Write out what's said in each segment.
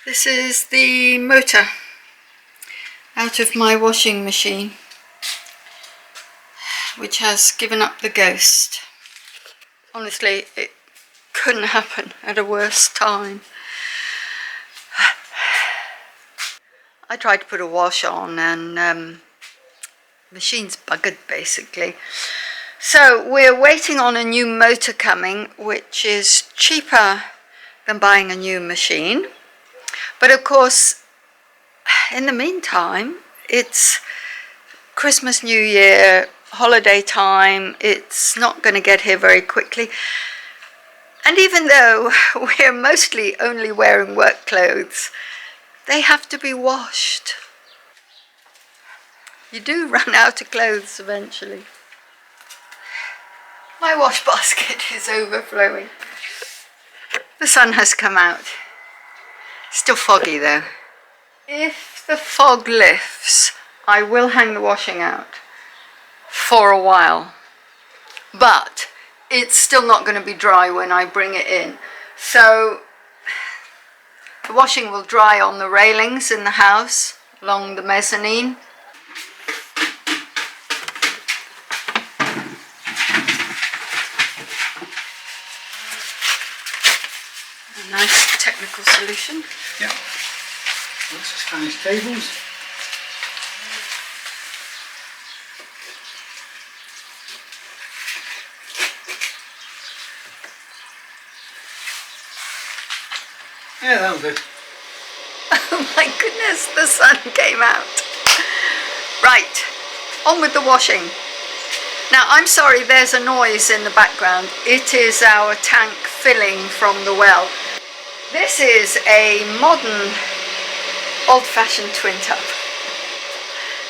This is the motor out of my washing machine, which has given up the ghost. Honestly, it couldn't happen at a worse time. I tried to put a wash on and machine's buggered basically. So we're waiting on a new motor coming, which is cheaper than buying a new machine. But of course, in the meantime, it's Christmas, New Year, holiday time. It's not going to get here very quickly. And even though we're mostly only wearing work clothes, they have to be washed. You do run out of clothes eventually. My wash basket is overflowing. The sun has come out. Still foggy though. If the fog lifts, I will hang the washing out for a while. But it's still not going to be dry when I bring it in. So the washing will dry on the railings in the house along the mezzanine. A nice technical solution. Yeah. Lots of Spanish tables. Yeah, that'll do. Oh my goodness, the sun came out. Right, on with the washing. Now, I'm sorry, there's a noise in the background. It is our tank filling from the well. This is a modern, old-fashioned twin tub.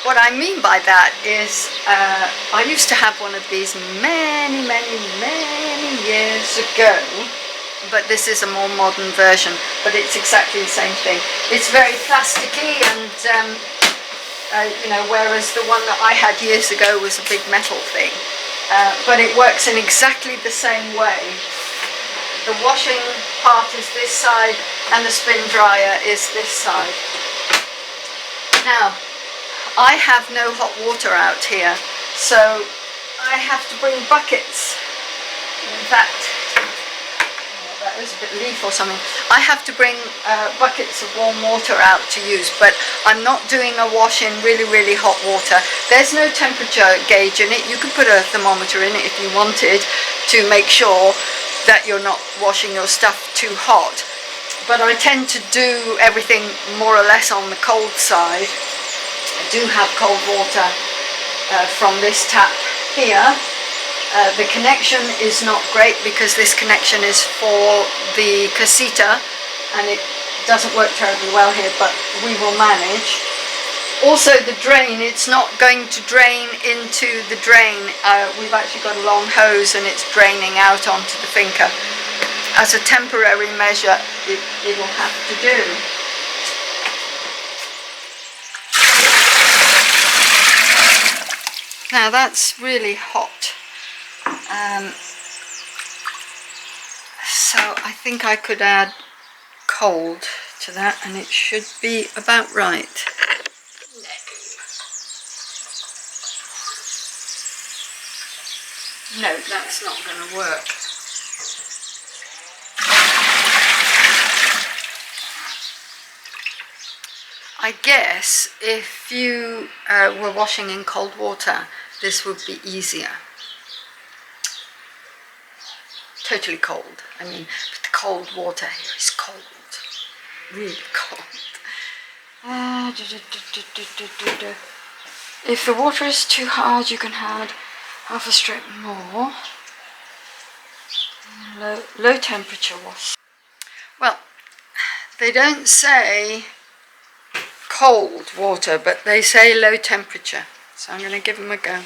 What I mean by that is, I used to have one of these many years ago, but this is a more modern version, but it's exactly the same thing. It's very plasticky and, you know, whereas the one that I had years ago was a big metal thing. But it works in exactly the same way. The washing part is this side and the spin dryer is this side. Now, I have no hot water out here, so I have to bring buckets. In fact, that was a bit leaf or something. I have to bring buckets of warm water out to use, but I'm not doing a wash in really hot water. There's no temperature gauge in it. You could put a thermometer in it if you wanted to make sure that you're not washing your stuff too hot. But I tend to do everything more or less on the cold side. I do have cold water from this tap here. The connection is not great because this connection is for the casita and it doesn't work terribly well here, but we will manage. Also the drain, it's not going to drain into the drain. We've actually got a long hose and it's draining out onto the finca. As a temporary measure, it'll have to do. Now that's really hot. So I think I could add cold to that and it should be about right. No, that's not going to work. I guess if you were washing in cold water, this would be easier. Totally cold. I mean, but the cold water here is cold. Really cold. If the water is too hard, you can add half a strip more. Low temperature wash. Well, they don't say cold water, but they say low temperature. So I'm going to give them a go.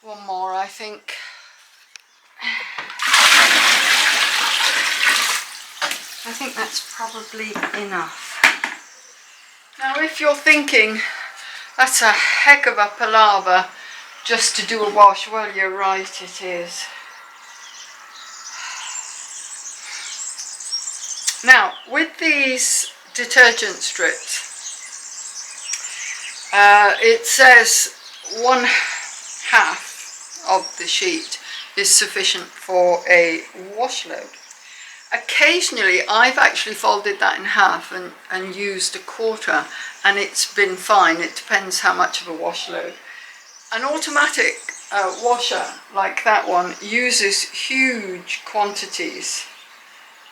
One more, I think. I think that's probably enough. Now if you're thinking, that's a heck of a palaver just to do a wash. Well, you're right, it is. Now, with these detergent strips, it says 1/2 of the sheet is sufficient for a wash load. Occasionally, I've actually folded that in half and used 1/4, and it's been fine. It depends how much of a wash load. An automatic washer like that one uses huge quantities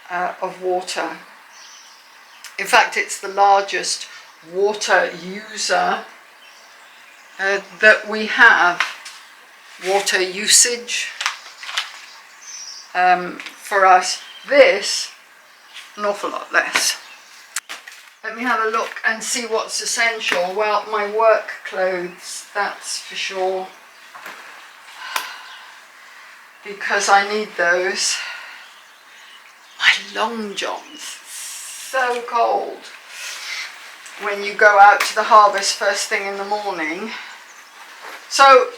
of water. In fact, it's the largest water user that we have, water usage for us. This, an awful lot less. Let me have a look and see what's essential. Well, my work clothes, that's for sure, because I need those. My long johns, so cold when you go out to the harvest first thing in the morning. So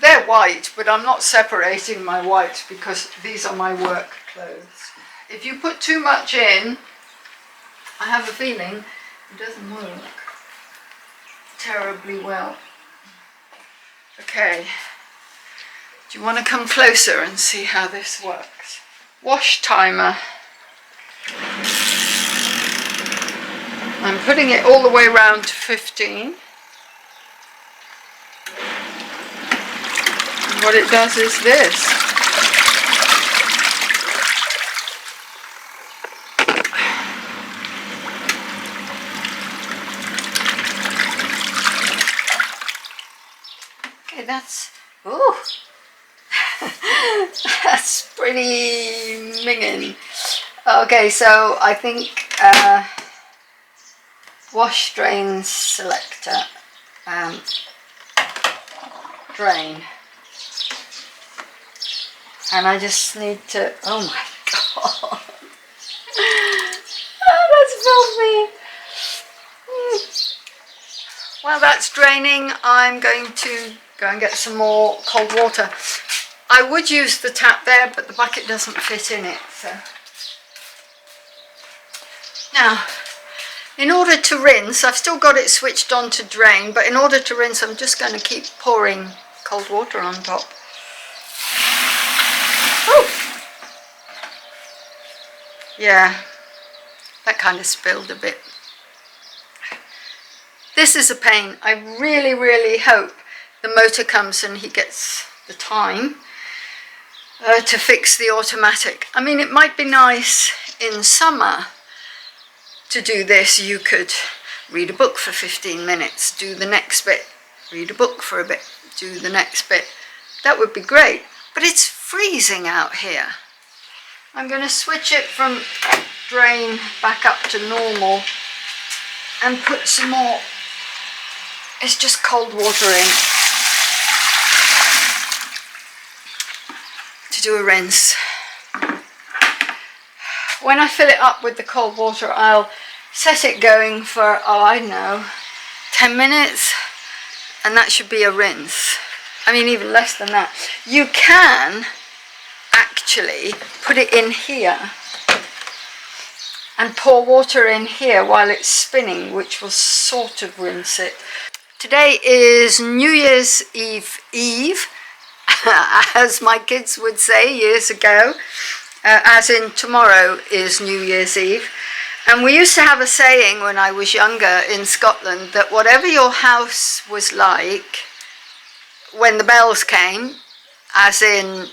they're white, but I'm not separating my whites because these are my work clothes. If you put too much in, I have a feeling it doesn't work terribly well. Okay, do you want to come closer and see how this works? Wash timer. I'm putting it all the way around to 15. And what it does is this. Okay, that's, ooh, that's pretty minging. Okay, so I think wash drain selector, drain, and I just need to, oh my god, oh, that's filthy. While that's draining, I'm going to go and get some more cold water. I would use the tap there, but the bucket doesn't fit in it, so. Now, in order to rinse, I've still got it switched on to drain, but in order to rinse, I'm just going to keep pouring cold water on top. Oh! Yeah, that kind of spilled a bit. This is a pain. I really, really hope the motor comes and he gets the time to fix the automatic. I mean, it might be nice in summer to do this. You could read a book for 15 minutes, do the next bit, read a book for a bit, do the next bit. That would be great, but it's freezing out here. I'm going to switch it from drain back up to normal and put some more, it's just cold water in to do a rinse. When I fill it up with the cold water, I'll set it going for, oh, I don't know, 10 minutes, and that should be a rinse. I mean, even less than that. You can actually put it in here and pour water in here while it's spinning, which will sort of rinse it. Today is New Year's Eve, as my kids would say years ago. As in tomorrow is New Year's Eve. And we used to have a saying when I was younger in Scotland that whatever your house was like when the bells came, as in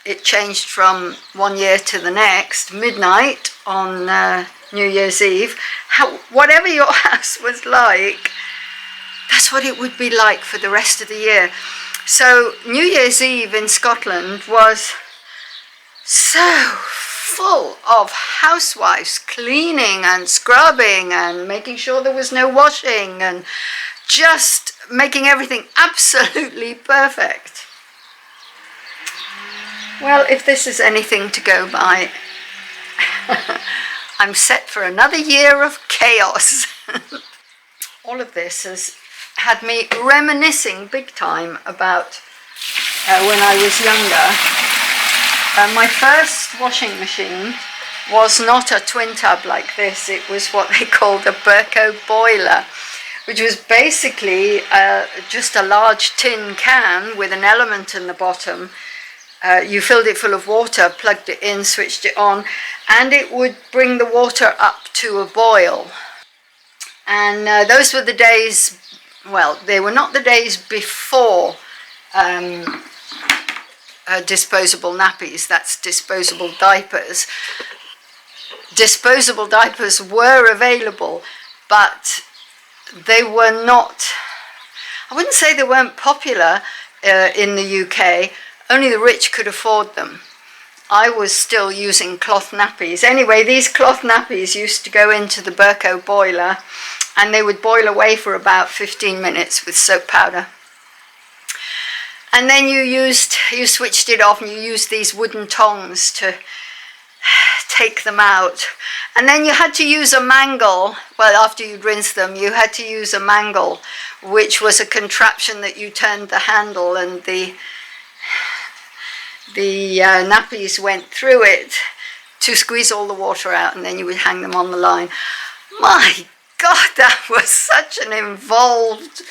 it changed from one year to the next, midnight on New Year's Eve, whatever your house was like, that's what it would be like for the rest of the year. So New Year's Eve in Scotland was so full of housewives cleaning and scrubbing and making sure there was no washing and just making everything absolutely perfect. Well, if this is anything to go by, I'm set for another year of chaos. All of this has had me reminiscing big time about when I was younger. My first washing machine was not a twin tub like this. It was what they called a Berco boiler, which was basically just a large tin can with an element in the bottom. You filled it full of water, plugged it in, switched it on, and it would bring the water up to a boil. And those were the days, well, they were not the days before disposable nappies, that's disposable diapers. Disposable diapers were available, but they were not, I wouldn't say they weren't popular in the UK, only the rich could afford them. I was still using cloth nappies. Anyway, these cloth nappies used to go into the Berco boiler and they would boil away for about 15 minutes with soap powder. And then you switched it off and you used these wooden tongs to take them out. And then you had to use a mangle. Well, after you'd rinsed them, you had to use a mangle, which was a contraption that you turned the handle and the nappies went through it to squeeze all the water out, and then you would hang them on the line. My God, that was such an involved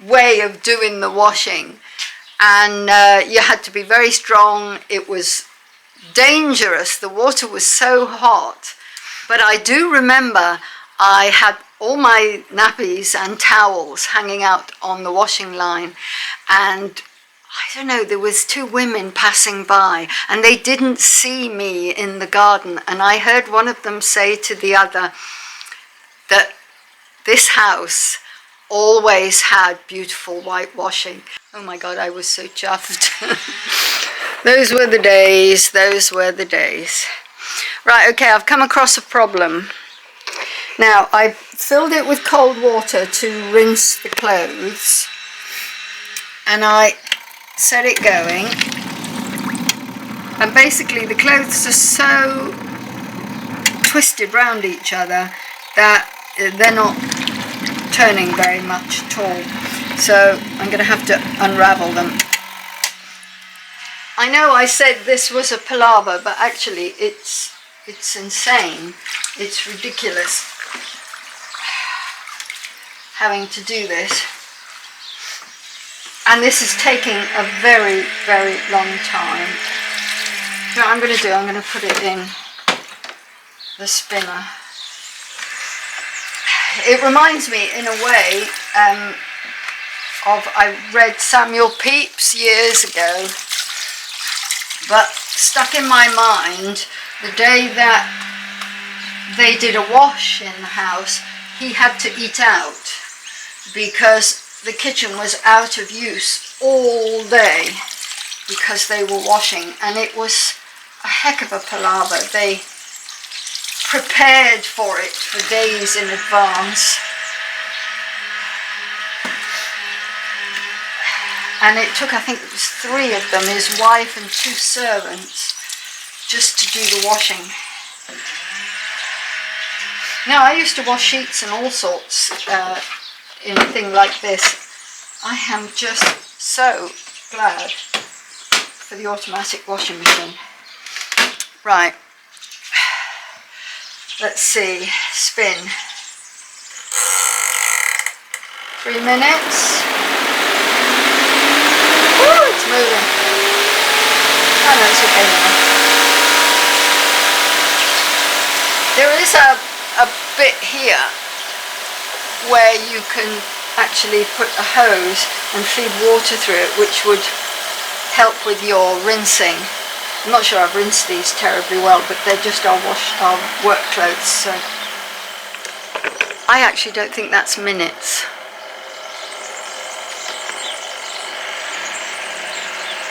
way of doing the washing. And you had to be very strong. It was dangerous. The water was so hot. But I do remember I had all my nappies and towels hanging out on the washing line, and I don't know, there was two women passing by and they didn't see me in the garden, and I heard one of them say to the other that this house always had beautiful whitewashing. Oh my God, I was so chuffed. Those were the days, those were the days. Right, okay, I've come across a problem. Now, I filled it with cold water to rinse the clothes, and I set it going, and basically the clothes are so twisted round each other that they're not turning very much at all. So I'm going to have to unravel them. I know I said this was a palaver, but actually it's insane. It's ridiculous having to do this. And this is taking a very, very long time. So what I'm going to do, I'm going to put it in the spinner. It reminds me, in a way, I read Samuel Pepys years ago, but stuck in my mind the day that they did a wash in the house, he had to eat out because the kitchen was out of use all day because they were washing, and it was a heck of a palaver. They prepared for it for days in advance, and it took, I think it was 3 of them, his wife and 2 servants, just to do the washing. Now, I used to wash sheets and all sorts in a thing like this. I am just so glad for the automatic washing machine. Right, let's see, spin. 3 minutes. Woo, it's moving. Oh no, it's okay now. There is a bit here where you can actually put a hose and feed water through it, which would help with your rinsing. I'm not sure I've rinsed these terribly well, but they're just our work clothes, so I actually don't think that's minutes.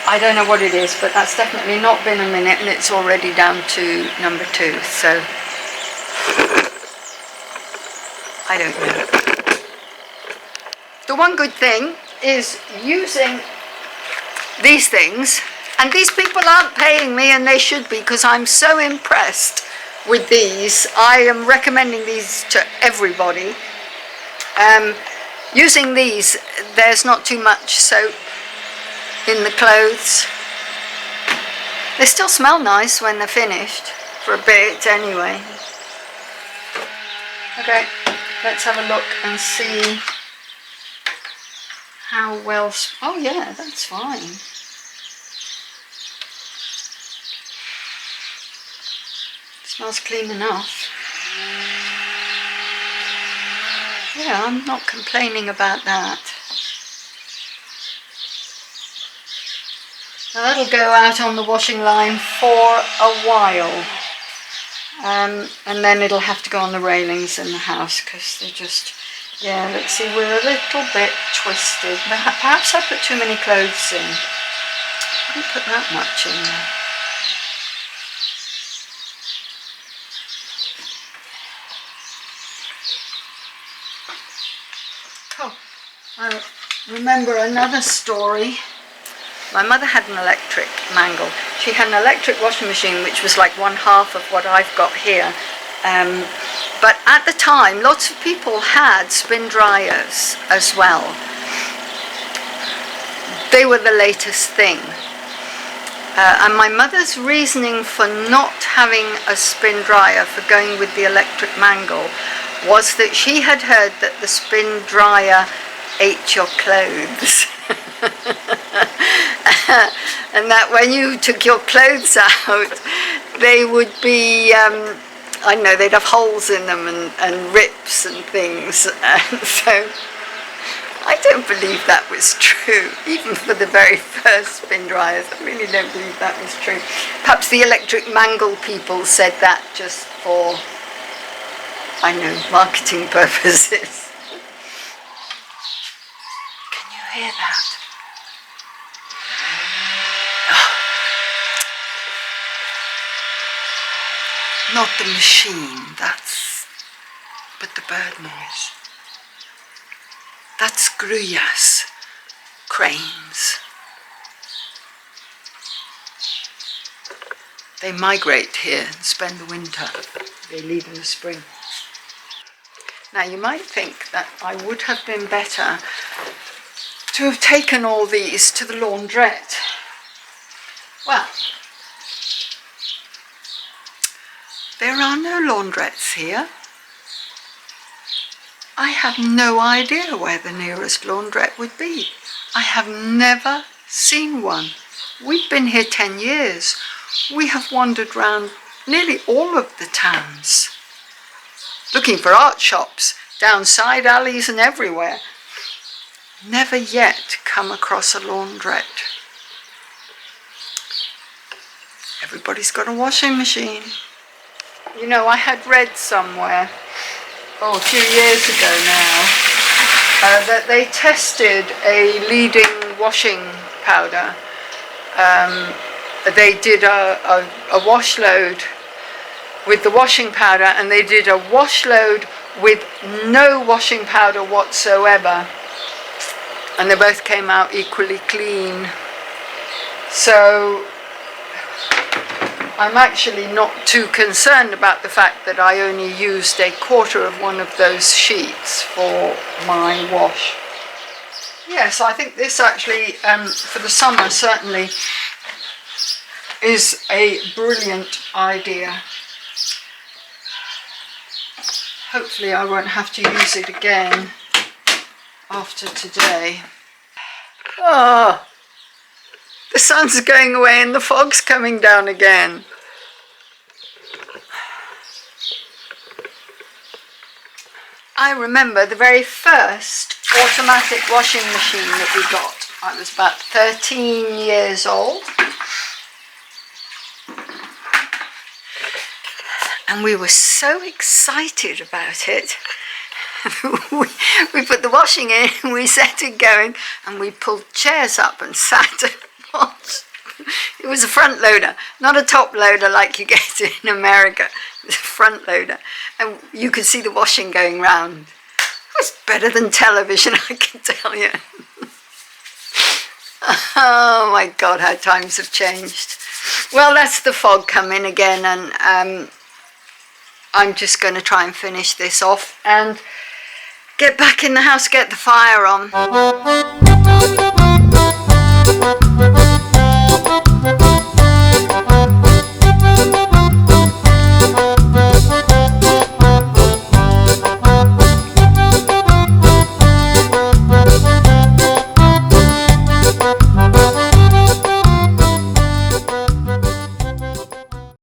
I don't know what it is, but that's definitely not been a minute, and it's already down to number 2, so I don't know. The one good thing is using these things, and these people aren't paying me, and they should be, because I'm so impressed with these. I am recommending these to everybody. Using these, there's not too much soap in the clothes. They still smell nice when they're finished, for a bit anyway. Okay, let's have a look and see how well... Oh yeah, that's fine. Smells clean enough. Yeah, I'm not complaining about that. Now that'll go out on the washing line for a while. And then it'll have to go on the railings in the house because they're just... Yeah, let's see, we're a little bit twisted. Perhaps I put too many clothes in. I didn't put that much in there. Oh, I remember another story. My mother had an electric mangle. She had an electric washing machine which was like 1/2 of what I've got here. But at the time, lots of people had spin dryers as well. They were the latest thing. And my mother's reasoning for not having a spin dryer, for going with the electric mangle, was that she had heard that the spin dryer ate your clothes. And that when you took your clothes out, they would be, I don't know, they'd have holes in them and rips and things. And so I don't believe that was true, even for the very first spin dryers. I really don't believe that was true. Perhaps the electric mangle people said that just for, I know, marketing purposes. Can you hear that? Not the machine, but the bird noise. That's gruyas, cranes. They migrate here and spend the winter. They leave in the spring. Now you might think that I would have been better to have taken all these to the laundrette. Well, there are no laundrettes here. I have no idea where the nearest laundrette would be. I have never seen one. We've been here 10 years. We have wandered round nearly all of the towns, looking for art shops, down side alleys and everywhere. Never yet come across a laundrette. Everybody's got a washing machine. You know, I had read somewhere, a few years ago now, that they tested a leading washing powder. They did a wash load with the washing powder, and they did a wash load with no washing powder whatsoever, and they both came out equally clean. So I'm actually not too concerned about the fact that I only used 1/4 of one of those sheets for my wash. Yes, I think this actually, for the summer certainly, is a brilliant idea. Hopefully I won't have to use it again after today. Oh, the sun's going away and the fog's coming down again. I remember the very first automatic washing machine that we got. I was about 13 years old. And we were so excited about it. we put the washing in, and we set it going, and we pulled chairs up and sat and watched. It was a front loader, not a top loader like you get in America. It was a front loader, and you could see the washing going round. It was better than television, I can tell you. Oh my God, how times have changed. Well, that's the fog coming again, and I'm just going to try and finish this off. And Get back in the house, get the fire on.